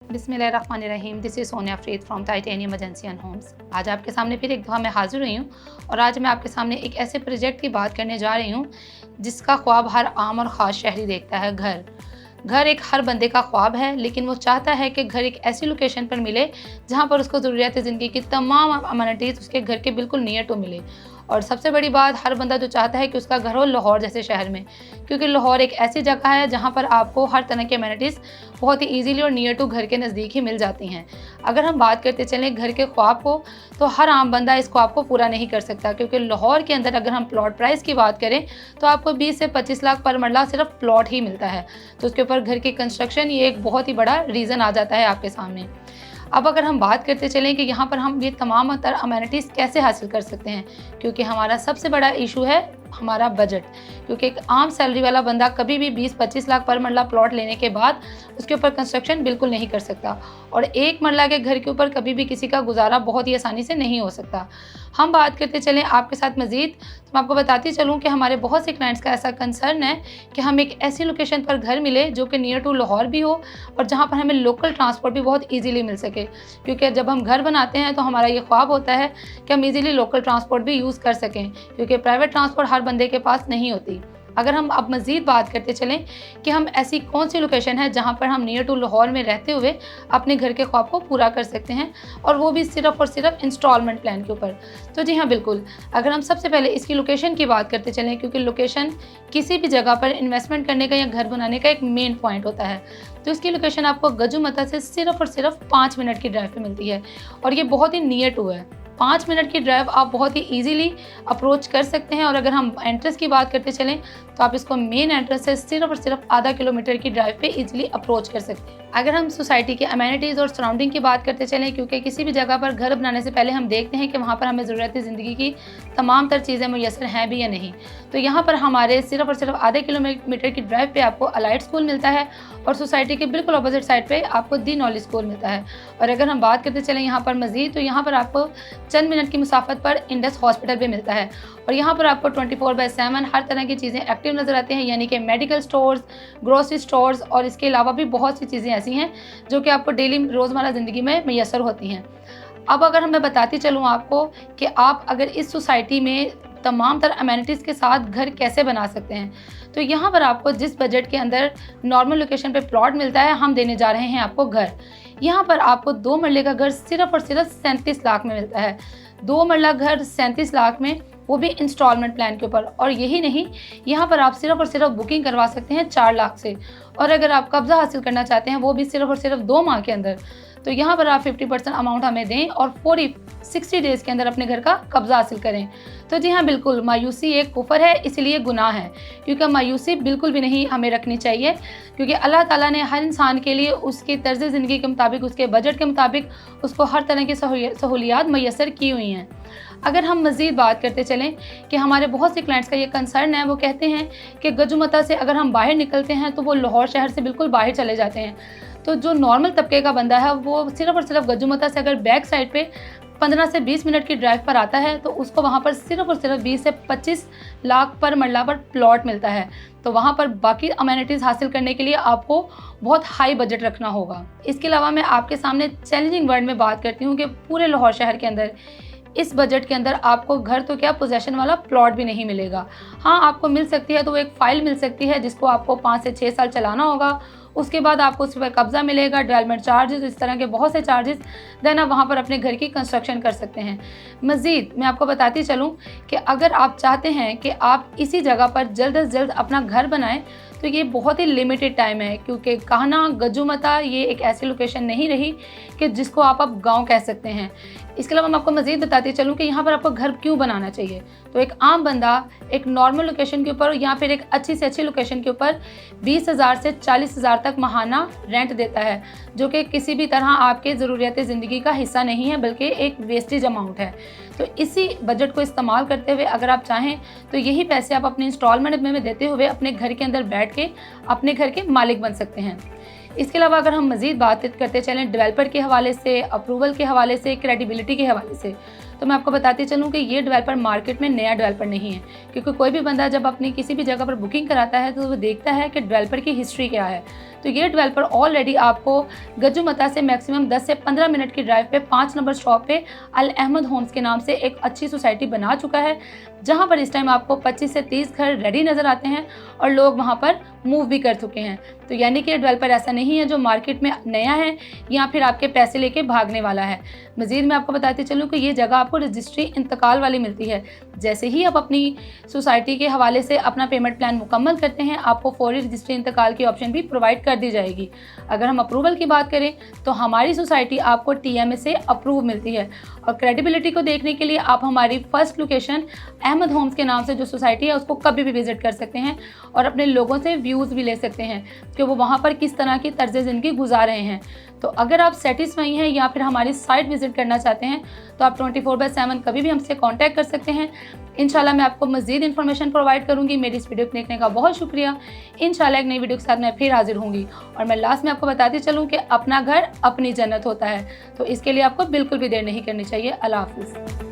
बिस्मिल्लाहिर्रहमानिर्रहीम। This is Sonia Farid from titanium agency and homes. आज आपके सामने फिर एक दफ़ा मैं हाज़िर हुई हूँ और आज मैं आपके सामने एक ऐसे प्रोजेक्ट की बात करने जा रही हूँ जिसका ख्वाब हर आम और ख़ास शहरी देखता है। घर एक हर बंदे का ख्वाब है, लेकिन वो चाहता है कि घर एक ऐसी लोकेशन पर मिले जहाँ पर उसको ज़रूरियात ज़िंदगी की तमाम अमेनिटीज़ उसके घर के बिल्कुल नियर टू मिले। और सबसे बड़ी बात, हर बंदा जो चाहता है कि उसका घर हो लाहौर जैसे शहर में, क्योंकि लाहौर एक ऐसी जगह है जहाँ पर आपको हर तरह की अमेनिटीज़ बहुत ही ईज़िली और नियर टू घर के नज़दीक ही मिल जाती हैं। अगर हम बात करते चलें घर के ख्वाब को, तो हर आम बंदा इस ख्वाब को पूरा नहीं कर सकता, क्योंकि लाहौर के अंदर अगर हम प्लॉट प्राइस की बात करें तो आपको 20 से 25 लाख पर मरला सिर्फ प्लॉट ही मिलता है। तो उसके ऊपर घर की कंस्ट्रक्शन, ये एक बहुत ही बड़ा रीज़न आ जाता है आपके सामने। अब अगर हम बात करते चलें कि यहाँ पर हम ये तमाम तर अमेनिटीज़ कैसे हासिल कर सकते हैं, क्योंकि हमारा सबसे बड़ा इशू है हमारा बजट। क्योंकि एक आम सैलरी वाला बंदा कभी भी 20-25 लाख पर मरला प्लॉट लेने के बाद उसके ऊपर कंस्ट्रक्शन बिल्कुल नहीं कर सकता, और एक मरला के घर के ऊपर कभी भी किसी का गुजारा बहुत ही आसानी से नहीं हो सकता। हम बात करते चलें आपके साथ मज़ीद, तो मैं आपको बताती चलूँ कि हमारे बहुत से क्लाइंट्स का ऐसा कंसर्न है कि हम एक ऐसी लोकेशन पर घर मिले जो कि नियर टू लाहौर भी हो और जहाँ पर हमें लोकल ट्रांसपोर्ट भी बहुत ईज़िली मिल सके। क्योंकि जब हम घर बनाते हैं तो हमारा ये ख्वाब होता है कि हम ईज़िली लोकल ट्रांसपोर्ट भी यूज़ कर सकें, क्योंकि प्राइवेट ट्रांसपोर्ट हर बंदे के पास नहीं होती। अगर हम अब मज़ीद बात करते चलें कि हम ऐसी कौन सी लोकेशन है जहाँ पर हम नियर टू लाहौर में रहते हुए अपने घर के ख्वाब को पूरा कर सकते हैं, और वो भी सिर्फ़ और सिर्फ इंस्टॉलमेंट प्लान के ऊपर। तो जी हाँ, बिल्कुल। अगर हम सबसे पहले इसकी लोकेशन की बात करते चलें, क्योंकि लोकेशन किसी भी जगह पर इन्वेस्टमेंट करने का या घर बनाने का एक मेन पॉइंट होता है। तो इसकी लोकेशन आपको गजुमता से सिर्फ़ और सिर्फ 5 मिनट की ड्राइव पे मिलती है, और ये बहुत ही नियर टू है। 5 मिनट की ड्राइव आप बहुत ही ईज़िली अप्रोच कर सकते हैं। और अगर हम एंट्रेंस की बात करते चलें तो आप इसको मेन एंट्रेंस से सिर्फ़ और सिर्फ आधा किलोमीटर की ड्राइव पे ईज़िली अप्रोच कर सकते हैं। अगर हम सोसाइटी के अमेनिटीज़ और सराउंडिंग की बात करते चलें, क्योंकि किसी भी जगह पर घर बनाने से पहले हम देखते हैं कि वहाँ पर हमें ज़रूरती ज़िंदगी की तमाम तर चीज़ें मुयस्सर हैं भी या नहीं। तो यहाँ पर हमारे सिर्फ़ और सिर्फ आधे किलोमीटर की ड्राइव पे आपको अलाइट स्कूल मिलता है, और सोसाइटी के बिल्कुल अपोजिट साइड पे आपको दी नॉलेज स्कूल मिलता है। और अगर हम बात करते चलें यहाँ पर मज़ीद, तो यहाँ पर आपको चंद मिनट की मुसाफत पर इंडस हॉस्पिटल भी मिलता है, और यहाँ पर आपको 24/7 हर तरह की चीज़ें एक्टिव नज़र आती हैं, यानी कि मेडिकल स्टोर्स, ग्रोसरी स्टोर्स, और इसके अलावा भी बहुत सी चीज़ें ऐसी हैं जो कि आपको डेली रोज़मर्रा ज़िंदगी में मैसर होती हैं। अब अगर मैं बताती चलूँ आपको कि आप अगर इस सोसाइटी में तमाम तरह अमेनिटीज़ के साथ घर कैसे बना सकते हैं, तो यहाँ पर आपको जिस बजट के अंदर नॉर्मल लोकेशन पे प्लॉट मिलता है, हम देने जा रहे हैं आपको घर। यहाँ पर आपको 2 मरले का घर सिर्फ़ और सिर्फ 37 लाख में मिलता है। 2 मरला घर 37 लाख में, वो भी इंस्टॉलमेंट प्लान के ऊपर। और यही नहीं, यहाँ पर आप सिर्फ़ और सिर्फ बुकिंग करवा सकते हैं 4 लाख से, और अगर आप कब्ज़ा हासिल करना चाहते हैं वो भी सिर्फ़ और सिर्फ 2 माह के अंदर, तो यहाँ पर आप 50% अमाउंट हमें दें और 60 डेज़ के अंदर अपने घर का कब्ज़ा हासिल करें। तो जी हाँ, बिल्कुल, मायूसी एक कुफ़र है, इसलिए गुनाह है, क्योंकि मायूसी बिल्कुल भी नहीं हमें रखनी चाहिए, क्योंकि अल्लाह ताला ने हर इंसान के लिए उसकी तर्ज़ ज़िंदगी के मुताबिक, उसके बजट के मुताबिक उसको हर तरह की सहूलियात मैसर की हुई हैं। अगर हम मज़ीद बात करते चलें कि हमारे बहुत से क्लाइंट्स का ये कंसर्न है, वो कहते हैं कि गजुमता से अगर हम बाहर निकलते हैं तो वो लाहौर शहर से बिल्कुल बाहर चले जाते हैं। तो जो नॉर्मल तबके का बंदा है, वो सिर्फ़ और सिर्फ गजुमता से अगर बैक साइड पे 15 से 20 मिनट की ड्राइव पर आता है, तो उसको वहाँ पर सिर्फ़ और सिर्फ 20 से 25 लाख पर मरला पर प्लॉट मिलता है। तो वहाँ पर बाकी अमेनिटीज़ हासिल करने के लिए आपको बहुत हाई बजट रखना होगा। इसके अलावा मैं आपके सामने चैलेंजिंग वर्ड में बात करती हूँ कि पूरे लाहौर शहर के अंदर इस बजट के अंदर आपको घर तो क्या, पोजेसन वाला प्लॉट भी नहीं मिलेगा। हाँ, आपको मिल सकती है, तो वो एक फ़ाइल मिल सकती है जिसको आपको 5 से 6 साल चलाना होगा। उसके बाद आपको उस पर कब्ज़ा मिलेगा, डेवलपमेंट चार्जेस, इस तरह के बहुत से चार्जेस, देन आप वहाँ पर अपने घर की कंस्ट्रक्शन कर सकते हैं। मज़ीद मैं आपको बताती चलूँ कि अगर आप चाहते हैं कि आप इसी जगह पर जल्द से जल्द अपना घर बनाएं, तो ये बहुत ही लिमिटेड टाइम है, क्योंकि काहना गजुमता ये एक ऐसी लोकेशन नहीं रही कि जिसको आप अब गांव कह सकते हैं। इसके अलावा मैं आपको मज़ीद बताती चलूँ कि यहाँ पर आपको घर क्यों बनाना चाहिए। तो एक आम बंदा एक नॉर्मल लोकेशन के ऊपर या फिर एक अच्छी से अच्छी लोकेशन के ऊपर 20,000 से 40,000 तक माहाना रेंट देता है, जो कि किसी भी तरह आपके ज़रूरियात ज़िंदगी का हिस्सा नहीं है, बल्कि एक वेस्टेज अमाउंट है। तो इसी बजट को इस्तेमाल करते हुए अगर आप चाहें तो यही पैसे आप अपने इंस्टॉलमेंट में देते हुए अपने घर के अंदर बैठ के अपने घर के मालिक बन सकते हैं। इसके अलावा अगर हम मज़ीद बात करते चलें डेवलपर के हवाले से, अप्रूवल के हवाले से, क्रेडिबिलिटी के हवाले से, तो मैं आपको बताती चलूँ कि ये डेवलपर मार्केट में नया डेवलपर नहीं है, क्योंकि कोई भी बंदा जब अपनी किसी भी जगह पर बुकिंग कराता है तो वो देखता है कि डेवलपर की हिस्ट्री क्या है। तो ये डेवलपर ऑलरेडी आपको गज्जूमता से मैक्सिमम 10 से 15 मिनट की ड्राइव पे 5 नंबर स्टॉप पे अल अहमद होम्स के नाम से एक अच्छी सोसाइटी बना चुका है, जहाँ पर इस टाइम आपको 25 से 30 घर रेडी नज़र आते हैं और लोग वहाँ पर मूव भी कर चुके हैं। तो यानी कि डेवलपर ऐसा नहीं है जो मार्केट में नया है या फिर आपके पैसे लेके भागने वाला है। मज़ीद मैं आपको बताती चलूँ कि ये जगह आपको रजिस्ट्री इंतकाल वाली मिलती है। जैसे ही आप अपनी सोसाइटी के हवाले से अपना पेमेंट प्लान मुकम्मल करते हैं, आपको फौरी रजिस्ट्री इंतकाल की ऑप्शन भी प्रोवाइड कर दी जाएगी। अगर हम अप्रूवल की बात करें तो हमारी सोसाइटी आपको TMA से अप्रूव मिलती है। और क्रेडिबिलिटी को देखने के लिए आप हमारी फर्स्ट लोकेशन अहमद होम्स के नाम से जो सोसाइटी है उसको कभी भी विजिट कर सकते हैं और अपने लोगों से व्यूज़ भी ले सकते हैं कि वो वहाँ पर किस तरह की तर्ज ज़िंदगी गुजार रहे हैं। तो अगर आप सेटिस्फाई हैं या फिर हमारी साइट विजिट करना चाहते हैं तो आप 24/7 कभी भी हमसे कांटेक्ट कर सकते हैं। इंशाल्लाह मैं आपको मज़ीद इन्फॉर्मेशन प्रोवाइड करूंगी। मेरी इस वीडियो को देखने का बहुत शुक्रिया। इंशाल्लाह एक नई वीडियो के साथ मैं फिर हाजिर होंगी। और मैं लास्ट में आपको बताती चलूँ कि अपना घर अपनी जन्नत होता है, तो इसके लिए आपको बिल्कुल भी देर नहीं करनी चाहिए। अल्लाह हाफिज़।